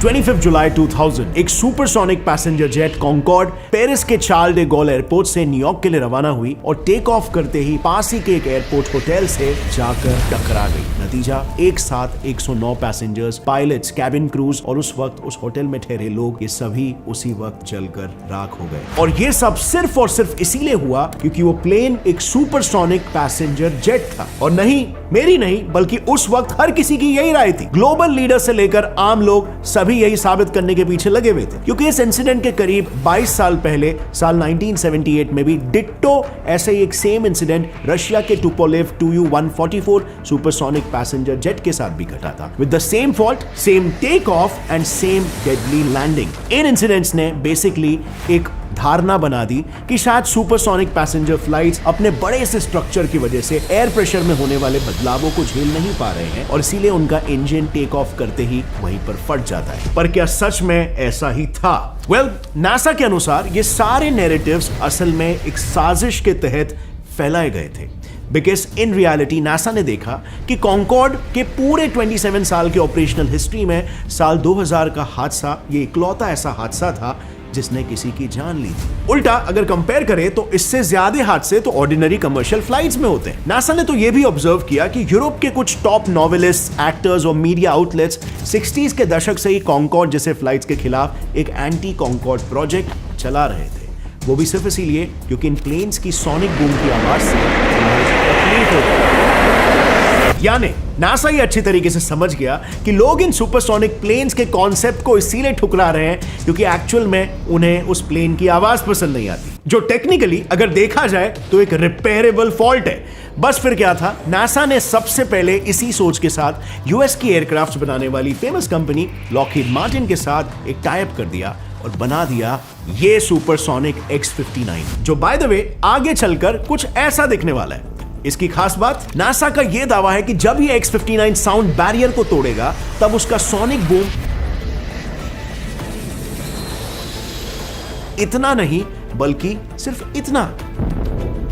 25 जुलाई 2000 एक supersonic passenger jet Concorde Paris के चार्ल डे गॉल एयरपोर्ट से न्यूयॉर्क के लिए रवाना हुई और टेक ऑफ करते ही पास ही के एक एयरपोर्ट होटल से जाकर टकरा गई। नतीजा, एक साथ 109 पैसेंजर्स, पायलट्स, कैबिन क्रूज और उस वक्त उस होटल में ठहरे लोग, ये सभी उसी वक्त जलकर राख हो गए। और ये सब सिर्फ और सिर्फ इसीलिए हुआ क्योंकि वो प्लेन एक सुपरसोनिक पैसेंजर जेट था। और नहीं, मेरी नहीं, बल्कि उस वक्त हर किसी की यही राय थी। ग्लोबल लीडर से लेकर आम लोग सभी यही साबित करने के पीछे लगे हुए थे, क्योंकि इस इंसिडेंट के करीब 22 साल पहले साल 1978 में भी डिट्टो ऐसे ही एक सेम इंसिडेंट रशिया के Tupolev Tu-144 supersonic passenger jet के साथ भी घटा था, with the same fault, same take off and same deadly landing. इन इंसिडेंट्स ने बेसिकली एक धारणा बना दी कि शायद सुपरसोनिक पैसेंजर फ्लाइट्स अपने बड़े से स्ट्रक्चर की वजह से एयर प्रेशर में होने वाले बदलावों को झेल नहीं पा रहे हैं और इसीलिए उनका इंजन टेक ऑफ करते ही वहीं पर फट जाता है। पर क्या सच में ऐसा ही था? वेल, नासा के अनुसार ये सारे नैरेटिव्स असल में एक साजिश के तहत फैलाए गए थे। बिकॉज इन रियलिटी नासा ने देखा कि कॉन्कॉर्ड के पूरे 27 साल के ऑपरेशनल हिस्ट्री में साल 2000 का हादसा ये इकलौता ऐसा हादसा था जिसने किसी की जान ली थी। उल्टा अगर कंपेयर करें तो इससे ज्यादा हादसे तो ऑर्डिनरी कमर्शियल फ्लाइट्स में होते हैं। नासा ने तो यह भी ऑब्जर्व किया कि यूरोप के कुछ टॉप नॉवेलिस्ट, एक्टर्स और मीडिया आउटलेट्स 60s के दशक से ही कॉन्कॉर्ड जैसे फ्लाइट्स के खिलाफ एक एंटी कॉन्कॉर्ड प्रोजेक्ट चला रहे थे। वो भी सिर्फ इसीलिए क्योंकि इन प्लेन्स की सोनिक बूम की आवाज से तकलीफ होती है। यानी नासा ये अच्छी तरीके से समझ गया कि लोग इन सुपरसोनिक प्लेन्स के कॉन्सेप्ट को इसीलिए ठुकरा रहे हैं क्योंकि एक्चुअल में उन्हें उस प्लेन की आवाज पसंद नहीं आती, जो टेक्निकली अगर देखा जाए तो एक रिपेयरेबल फॉल्ट है। बस फिर क्या था, नासा ने सबसे पहले इसी सोच के साथ यूएस की एयरक्राफ्ट बनाने वाली फेमस कंपनी लॉकहीड मार्टिन के साथ एक टाई अप कर दिया और बना दिया ये सुपरसोनिक X-59, जो बाय द वे आगे चलकर कुछ ऐसा दिखने वाला है। इसकी खास बात, नासा का यह दावा है कि जब ये X-59 साउंड बैरियर को तोड़ेगा तब उसका सोनिक बूम इतना नहीं बल्कि सिर्फ इतना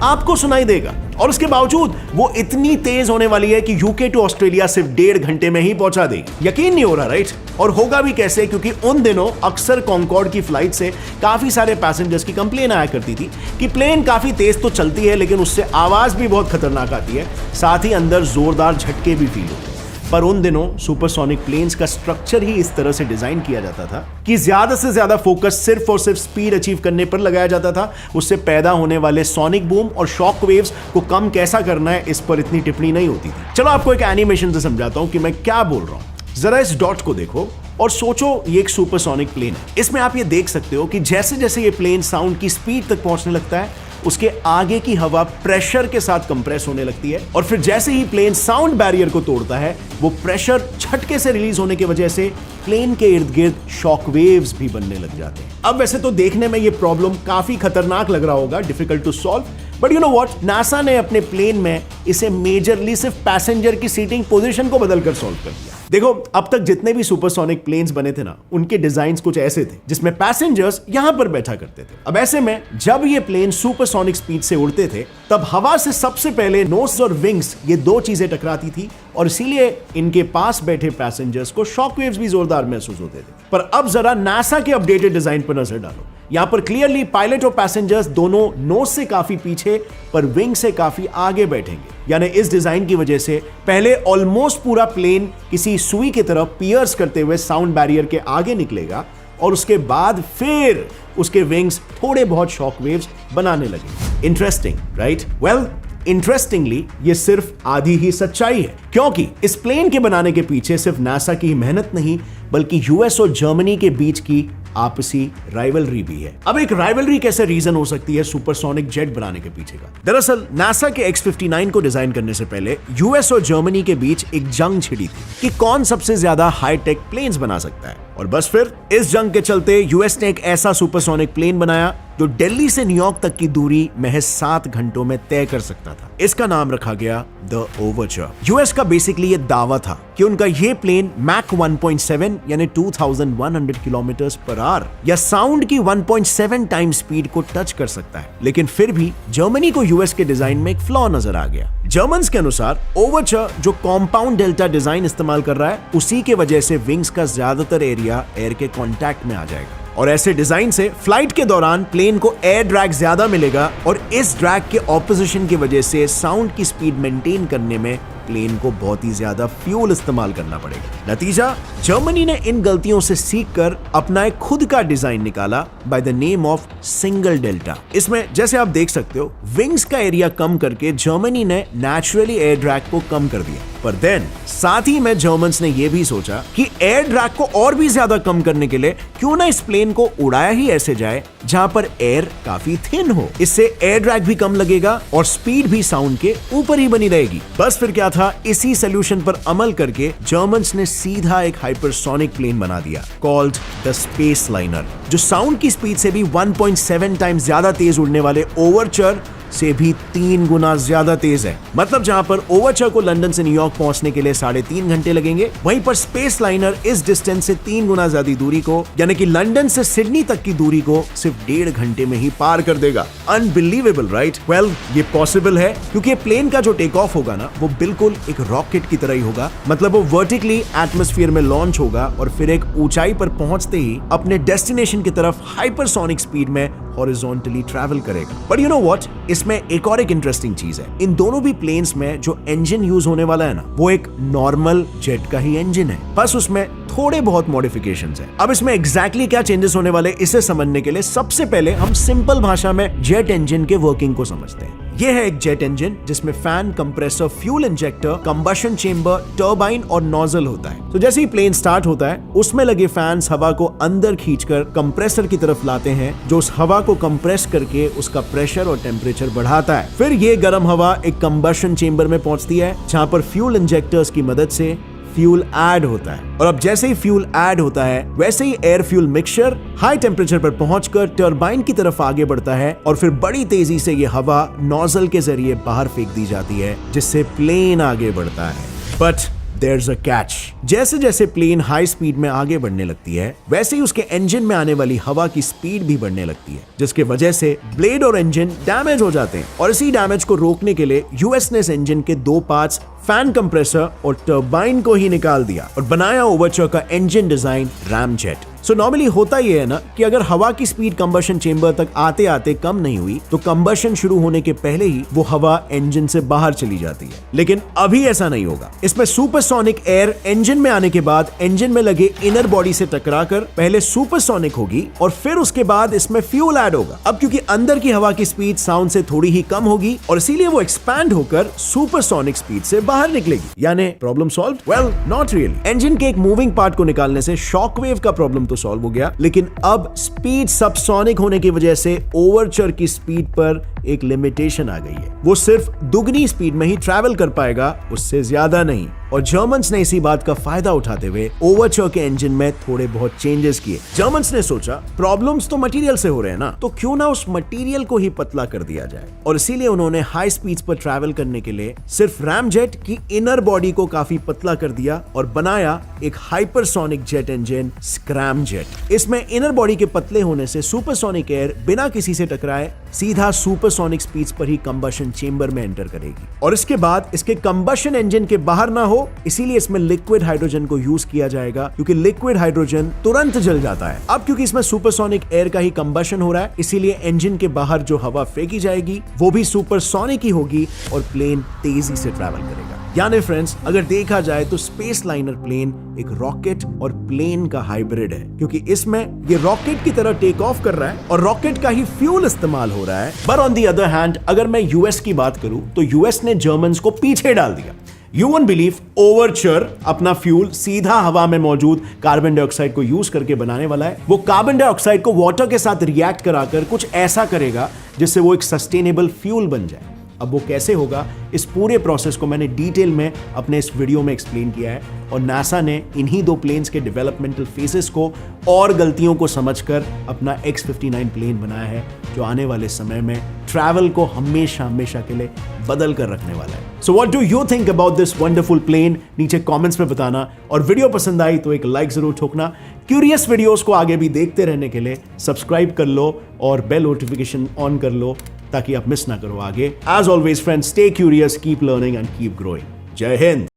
आपको सुनाई देगा। और उसके बावजूद वो इतनी तेज होने वाली है कि यूके टू ऑस्ट्रेलिया सिर्फ 1.5 घंटे में ही पहुंचा देगी। यकीन नहीं हो रहा, राइट? और होगा भी कैसे, क्योंकि उन दिनों अक्सर कॉन्कॉर्ड की फ्लाइट से काफी सारे पैसेंजर्स की कंप्लेन आया करती थी कि प्लेन काफी तेज तो चलती है लेकिन उससे आवाज भी बहुत खतरनाक आती है, साथ ही अंदर जोरदार झटके भी फील होते हैं। पर उन दिनों सुपरसोनिक प्लेन्स का स्ट्रक्चर ही इस तरह से डिजाइन किया जाता था कि ज्यादा से ज्यादा फोकस सिर्फ और सिर्फ स्पीड अचीव करने पर लगाया जाता था। उससे पैदा होने वाले सोनिक बूम और शॉक वेव्स को कम कैसा करना है, इस पर इतनी टिप्पणी नहीं होती थी। चलो आपको एक एनिमेशन से समझाता हूं कि मैं क्या बोल रहा हूं। जरा इस डॉट को देखो और सोचो ये एक सुपरसोनिक प्लेन है। इसमें आप ये देख सकते हो कि जैसे जैसे ये प्लेन साउंड की स्पीड तक पहुंचने लगता है, उसके आगे की हवा प्रेशर के साथ कंप्रेस होने लगती है और फिर जैसे ही प्लेन साउंड बैरियर को तोड़ता है, वो प्रेशर झटके से रिलीज होने की वजह से प्लेन के इर्द गिर्द शॉक वेव्स भी बनने लग जाते हैं। अब वैसे तो देखने में ये प्रॉब्लम काफी खतरनाक लग रहा होगा, difficult to solve, but you know what, NASA ने अपने प्लेन में इसे मेजरली सिर्फ पैसेंजर की सीटिंग पोजीशन को बदलकर सॉल्व कर दिया। देखो, अब तक जितने भी सुपरसोनिक प्लेन्स बने थे ना, उनके डिजाइन्स कुछ ऐसे थे जिसमें पैसेंजर्स यहां पर बैठा करते थे। अब ऐसे में जब ये प्लेन सुपरसोनिक स्पीड से उड़ते थे तब हवा से सबसे पहले नोज और विंग्स, ये दो चीजें टकराती थी और इसीलिए इनके पास बैठे पैसेंजर्स को शॉक वेव्स भी जोरदार महसूस होते थे। पर अब जरा नासा के अपडेटेड डिजाइन पर नजर डालो। यहां पर क्लियरली पायलट और पैसेंजर्स दोनों नोज से काफी पीछे पर विंग से काफी आगे बैठेंगे। यानी इस डिजाइन की वजह से पहले ऑलमोस्ट पूरा प्लेन किसी सुई की तरफ पियर्स करते हुए साउंड बैरियर के आगे निकलेगा और उसके बाद फिर उसके विंग्स थोड़े बहुत शॉक वेव्स बनाने लगे। Interesting, right? वेल, इंटरेस्टिंगली ये सिर्फ आधी ही सच्चाई है, क्योंकि इस प्लेन के बनाने के पीछे सिर्फ नासा की मेहनत नहीं बल्कि यूएस और जर्मनी के बीच की आपसी राइवलरी भी है। अब एक राइवलरी कैसे रीजन हो सकती है सुपरसोनिक जेट बनाने के पीछे का? दरअसल नासा के X-59 को डिजाइन करने से पहले यूएस और जर्मनी के बीच एक जंग छिड़ी थी कि कौन सबसे ज्यादा हाईटेक प्लेन्स बना सकता है। और बस फिर इस जंग के चलते यूएस ने एक ऐसा सुपरसोनिक प्लेन बनाया जो दिल्ली से न्यूयॉर्क तक की दूरी महज 7 घंटों में तय कर सकता था। इसका नाम रखा गया द ओवरचर। यूएस का बेसिकली ये दावा था कि उनका ये प्लेन मैक 1.7 यानी 2100 किलोमीटर पर आवर या साउंड की 1.7 टाइम स्पीड को टच कर सकता है। लेकिन फिर भी जर्मनी को यूएस के डिजाइन में एक फ्लॉ नजर आ गया। जर्मन्स के अनुसार ओवरचर जो कॉम्पाउंड डेल्टा डिजाइन इस्तेमाल कर रहा है, उसी के वजह से विंग्स का ज्यादातर एरिया एयर के कांटेक्ट में आ जाएगा और ऐसे डिजाइन से फ्लाइट के दौरान प्लेन को एयर ड्रैग ज्यादा मिलेगा और इस ड्रैग के ऑपोजिशन की वजह से साउंड की स्पीड मेंटेन करने में प्लेन को बहुत ही ज्यादा फ्यूल इस्तेमाल करना पड़ेगा। नतीजा, जर्मनी ने इन गलतियों से सीखकर अपना एक खुद का डिजाइन निकाला by the name of single delta. इसमें जैसे आप देख सकते हो, विंग्स का एरिया कम करके जर्मनी ने नेचुरली एयर ड्रैग को कम कर दिया, पर देन साथ ही में जर्मन्स ने यह भी सोचा कि एयर ड्रैग को और भी ज्यादा कम करने के लिए क्यों ना इस प्लेन को उड़ाया ही ऐसे जाए जहां पर एयर काफी थिन हो। इससे एयर ड्रैग भी कम लगेगा और स्पीड भी साउंड के ऊपर ही बनी रहेगी। बस फिर क्या था, इसी सोल्यूशन पर अमल करके जर्मन्स ने सीधा एक हाइपरसोनिक प्लेन बना दिया कॉल्ड द स्पेस लाइनर, जो साउंड की स्पीड से भी 1.7 टाइम्स ज्यादा तेज उड़ने वाले ओवरचर से भी 3 गुना ज्यादा तेज है। मतलब जहां पर ओवरचर को लंदन से न्यूयॉर्क पहुंचने के लिए 3.5 घंटे लगेंगे, वहीं पर स्पेस लाइनर इस डिस्टेंस से 3 गुना ज्यादा दूरी को, यानी कि लंदन से सिडनी तक की दूरी को सिर्फ 1.5 घंटे में ही पार कर देगा। Unbelievable, right? वेल, ये पॉसिबल है क्योंकि प्लेन का जो टेक ऑफ होगा ना, वो बिल्कुल एक रॉकेट की तरह ही होगा। मतलब वो वर्टिकली एटमॉस्फेयर में लॉन्च होगा और फिर एक ऊंचाई पर पहुंचते ही अपने डेस्टिनेशन की तरफ हाइपरसोनिक स्पीड में हॉरिजॉन्टली ट्रैवल करेगा। बट यू नो व्हाट, इसमें एक और एक इंटरेस्टिंग चीज है। इन दोनों भी प्लेन्स में जो इंजन यूज होने वाला है ना, वो एक नॉर्मल जेट का ही इंजन है, बस उसमें थोड़े बहुत मॉडिफिकेशंस हैं। अब इसमें एग्जैक्टली क्या चेंजेस होने वाले, इसे समझने के लिए सबसे पहले हम सिंपल भाषा में जेट इंजन के वर्किंग को समझते हैं। यह है एक जेट इंजन जिसमें fan, compressor, fuel injector, combustion chamber, turbine और नोजल होता है। तो जैसे ही प्लेन स्टार्ट होता है, उसमें लगे फैंस हवा को अंदर खींचकर कंप्रेसर की तरफ लाते हैं, जो उस हवा को कंप्रेस करके उसका प्रेशर और टेम्परेचर बढ़ाता है। फिर ये गर्म हवा एक कंबशन चेंबर में पहुंचती है, जहां पर फ्यूल इंजेक्टर्स की मदद से फ्यूल ऐड होता है। और अब जैसे ही फ्यूल ऐड होता है, वैसे ही air fuel mixture high temperature पर पहुंचकर टर्बाइन की तरफ आगे बढ़ता है और फिर बड़ी तेजी से ये हवा नोजल के जरिए बाहर फेंक दी जाती है, जिससे प्लेन आगे बढ़ता है। But there's a catch. जैसे जैसे प्लेन हाई स्पीड में आगे बढ़ने लगती है, वैसे ही उसके इंजन में आने वाली हवा की स्पीड भी बढ़ने लगती है, जिसके वजह से ब्लेड और इंजन डैमेज हो जाते हैं। और इसी डैमेज को रोकने के लिए यूएस ने इस इंजन के 2 पार्ट्स, फैन कंप्रेसर और टर्बाइन को ही निकाल दिया और बनाया ओवरचर का engine design ramjet. So normally होता ही है ना कि अगर हवा की स्पीड कंबशन चेंबर तक आते आते कम नहीं हुई, तो कंबशन शुरू होने के पहले ही वो हवा इंजन से बाहर चली जाती है। लेकिन अभी ऐसा नहीं होगा। इसमें सुपरसोनिक एयर इंजन में आने के बाद इंजन में लगे इनर बॉडी से टकराकर पहले सुपरसोनिक होगी और फिर उसके बाद इसमें फ्यूल ऐड होगा। अब क्योंकि अंदर की हवा की स्पीड साउंड से थोड़ी ही कम होगी और इसीलिए वो एक्सपैंड होकर सुपरसोनिक स्पीड से बाहर निकलेगी। यानी problem solve? Well, not really. Engine के एक मूविंग पार्ट को निकालने से शॉकवेव का प्रॉब्लम तो सॉल्व हो गया, लेकिन अब स्पीड सबसोनिक होने की वजह से ओवरचर की स्पीड पर एक लिमिटेशन आ गई है। वो सिर्फ दुगनी स्पीड में ही ट्रैवल कर पाएगा, उससे ज्यादा नहीं। और जर्मन्स ने इसी बात का फायदा उठाते हुए ओवरचर के इंजन में थोड़े बहुत चेंजेस किए। जर्मन्स ने सोचा, प्रॉब्लम्स तो मटेरियल से हो रहे हैं ना, तो क्यों ना उस मटेरियल को ही पतला कर दिया जाए। और इसीलिए उन्होंने हाई स्पीड्स पर ट्रैवल करने के लिए सिर्फ रैमजेट की इनर बॉडी को काफी पतला कर दिया और बनाया एक हाइपरसोनिक जेट इंजन, स्क्रैमजेट। इसमें इनर बॉडी के पतले होने से सुपरसोनिक एयर बिना किसी से टकराए सीधा सुपरसोनिक स्पीड्स पर ही कंबशन चेंबर में एंटर करेगी। और इसके बाद इसके कंबशन इंजन के बाहर ना हो, इसीलिए इसमें लिक्विड हाइड्रोजन को यूज किया जाएगा, क्योंकि लिक्विड हाइड्रोजन तुरंत जल जाता है। अब क्योंकि इसमें सुपरसोनिक एयर का ही कंबशन हो रहा है, इसीलिए इंजन के बाहर जो हवा फेंकी जाएगी वो भी सुपरसोनिक ही होगी और प्लेन तेजी से ट्रैवल करेगा। यानी फ्रेंड्स, अगर देखा जाए तो स्पेस लाइनर प्लेन एक रॉकेट और प्लेन का हाइब्रिड है, क्योंकि इसमें ये रॉकेट की तरह टेक ऑफ कर रहा है और रॉकेट का ही फ्यूल इस्तेमाल हो रहा है। But on the other hand, अगर मैं यूएस की बात करूं तो यूएस ने जर्मन्स को पीछे डाल दिया। You won't believe, ओवरचर अपना फ्यूल सीधा हवा में मौजूद कार्बन डाइऑक्साइड को यूज करके बनाने वाला है। वो कार्बन डाइऑक्साइड को वाटर के साथ रिएक्ट कराकर कुछ ऐसा करेगा जिससे वो एक सस्टेनेबल फ्यूल बन जाए। अब वो कैसे होगा, इस पूरे प्रोसेस को मैंने डिटेल में अपने इस वीडियो में एक्सप्लेन किया है। और नासा ने इन्हीं 2 प्लेन्स के डेवलपमेंटल फेजेस को और गलतियों को समझकर अपना X-59 प्लेन बनाया है, जो आने वाले समय में ट्रैवल को हमेशा हमेशा के लिए बदल कर रखने वाला है। So what do you think about this wonderful plane? नीचे कमेंट्स में बताना, और वीडियो पसंद आई तो एक लाइक जरूर ठोकना। क्यूरियस वीडियोस को आगे भी देखते रहने के लिए सब्सक्राइब कर लो और बेल नोटिफिकेशन ऑन कर लो, ताकि आप मिस ना करो आगे। As always friends, stay curious, keep learning and keep growing. जय हिंद।